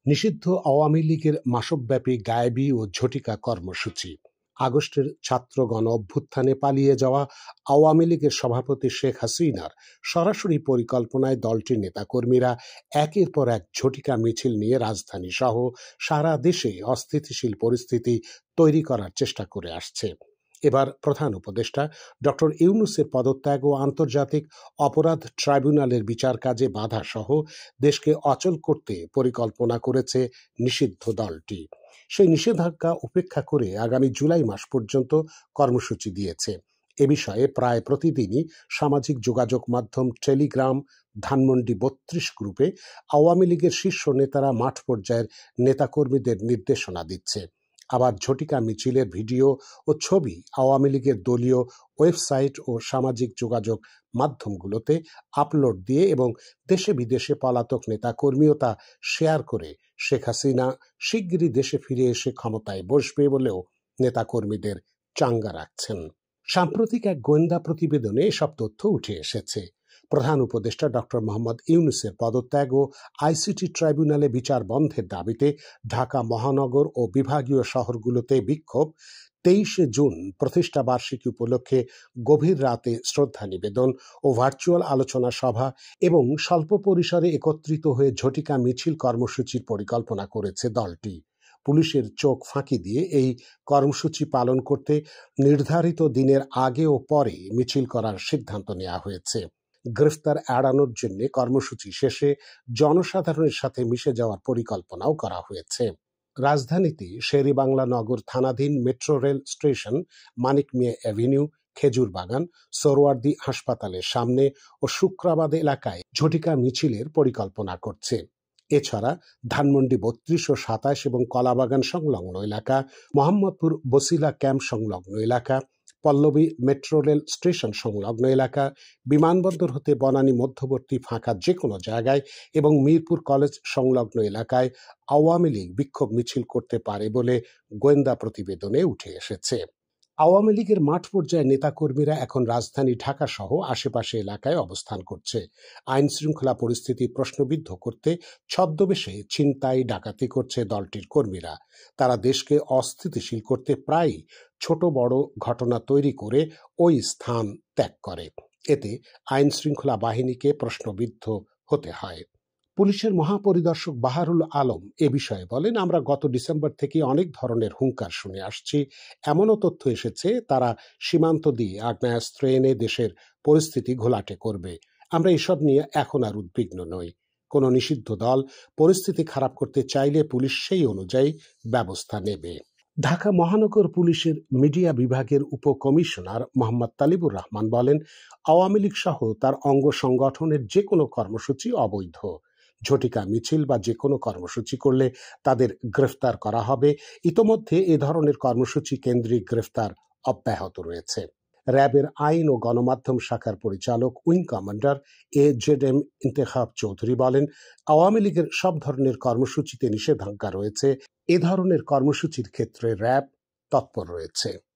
নিষিদ্ধ আওয়ামী লীগের মাসব্যাপী গায়েবী ও ঝটিকা কর্মসূচি। আগস্টের ছাত্র গণ অভ্যুত্থানে পালিয়ে যাওয়া আওয়ামী লীগের সভাপতি শেখ হাসিনার সরাসরি পরিকল্পনায় দলটির নেতাকর্মীরা একের পর এক ঝটিকা মিছিল নিয়ে রাজধানী সহ সারা দেশে অস্থিতিশীল পরিস্থিতি তৈরি করার চেষ্টা করে আসছে। এবার প্রধান উপদেষ্টা ডক্টর ইউনূসের পদত্যাগ ও আন্তর্জাতিক অপরাধ ট্রাইব্যুনালের বিচার কাজে বাধা সহ দেশকে অচল করতে পরিকল্পনা করেছে নিষিদ্ধ দলটি। সেই নিষেধাজ্ঞা উপেক্ষা করে আগামী জুলাই মাস পর্যন্ত কর্মসূচি দিয়েছে। এ বিষয়ে প্রায় প্রতিদিনই সামাজিক যোগাযোগ মাধ্যম টেলিগ্রাম, ধানমন্ডি ৩২ গ্রুপে আওয়ামী লীগের শীর্ষ নেতারা মাঠ পর্যায়ের নেতাকর্মীদের নির্দেশনা দিচ্ছে। আবার ঝটিকা মিছিলের ভিডিও ও ছবি আওয়ামী লীগের দলীয় ওয়েবসাইট ও সামাজিক যোগাযোগ মাধ্যমগুলোতে আপলোড দিয়ে এবং দেশে বিদেশে পলাতক নেতাকর্মীও তা শেয়ার করে শেখ হাসিনা শিগগিরই দেশে ফিরে এসে ক্ষমতায় বসবে বলেও নেতাকর্মীদের চাঙ্গা রাখছেন। সাম্প্রতিক এক গোয়েন্দা প্রতিবেদনে এসব তথ্য উঠে এসেছে। প্রধান উপদেষ্টা ডক্টর মোহাম্মদ ইউনূসের পদত্যাগ ও আইসিটি ট্রাইব্যুনালে বিচার বন্ধের দাবিতে ঢাকা মহানগর ও বিভাগীয় শহরগুলোতে বিক্ষোভ, ২৩ জুন প্রতিষ্ঠা বার্ষিকী উপলক্ষে গভীর রাতে শ্রদ্ধা নিবেদন ও ভার্চুয়াল আলোচনা সভা এবং স্বল্প পরিসরে একত্রিত হয়ে ঝটিকা মিছিল কর্মসূচির পরিকল্পনা করেছে দলটি। পুলিশের চোখ ফাঁকি দিয়ে এই কর্মসূচি পালন করতে নির্ধারিত দিনের আগে ও পরে মিছিল করার সিদ্ধান্ত নেওয়া হয়েছে। গ্রেফতার এড়ানোর জন্য কর্মসূচি শেষে জনসাধারণের সাথে মিশে যাওয়ার পরিকল্পনাও করা হয়েছে। রাজধানীতে শেরেবাংলা নগর থানাধীন মেট্রো রেল স্টেশন, মানিক মিয়া অ্যাভিনিউ, খেজুর বাগান, সোহরাওয়ার্দী হাসপাতালের সামনে ও শুক্রাবাদ এলাকায় ঝটিকা মিছিলের পরিকল্পনা করছে। এছাড়া ধানমন্ডি ৩২ ও ২৭ এবং কলাবাগান সংলগ্ন এলাকা, মোহাম্মদপুর বসিলা ক্যাম্প সংলগ্ন এলাকা, পল্লবী মেট্রো রেল স্টেশন সংলগ্ন এলাকা, বিমানবন্দর হতে বনানী মধ্যবর্তী ফাঁকা যে কোনো জায়গায় এবং মিরপুর কলেজ সংলগ্ন এলাকায় আওয়ামী লীগ বিক্ষোভ মিছিল করতে পারে বলে গোয়েন্দা প্রতিবেদনে উঠে এসেছে। আওয়ামী লীগের মাঠ পর্যায়ে নেতাকর্মীরা এখন রাজধানী ঢাকা সহ আশেপাশে এলাকায় অবস্থান করছে। আইন শৃঙ্খলা পরিস্থিতি প্রশ্নবিদ্ধ করতে ছদ্মবেশে ছিনতাই, ডাকাতি করছে দলটির কর্মীরা। তারা দেশকে অস্থিতিশীল করতে প্রায়ই ছোট বড় ঘটনা তৈরি করে ওই স্থান ত্যাগ করে। এতে আইন শৃঙ্খলা বাহিনীকে প্রশ্নবিদ্ধ হতে হয়। পুলিশের মহাপরিদর্শক বাহারুল আলম এ বিষয়ে বলেন, আমরা গত ডিসেম্বর থেকে অনেক ধরনের হুঙ্কার শুনে আসছি। এমনও তথ্য এসেছে তারা সীমান্ত দিয়ে আগ্নেয়াস্ত্র এনে দেশের পরিস্থিতি ঘোলাটে করবে। আমরা এসব নিয়ে এখন আর উদ্বিগ্ন নই। কোনো নিষিদ্ধ দল পরিস্থিতি খারাপ করতে চাইলে পুলিশ সেই অনুযায়ী ব্যবস্থা নেবে। ঢাকা মহানগর পুলিশের মিডিয়া বিভাগের উপকমিশনার মোহাম্মদ তালিবুর রহমান বলেন, আওয়ামী লীগ সহ তার অঙ্গ সংগঠনের যে কোনো কর্মসূচি অবৈধ। ঝটিকা মিছিল বা যে কোনো কর্মসূচি করলে তাদের গ্রেফতার করা হবে। ইতোমধ্যে এ ধরনের কর্মসূচি কেন্দ্রিক গ্রেফতার অব্যাহত রয়েছে। র্যাবের আইন ও গণমাধ্যম শাখার পরিচালক wing commander AZM Intekhab Chowdhury বলেন, আওয়ামী লীগের সব ধরনের কর্মসূচিতে নিষেধাজ্ঞা রয়েছে। এ ধরনের কর্মসূচির ক্ষেত্রে র্যাব তৎপর রয়েছে।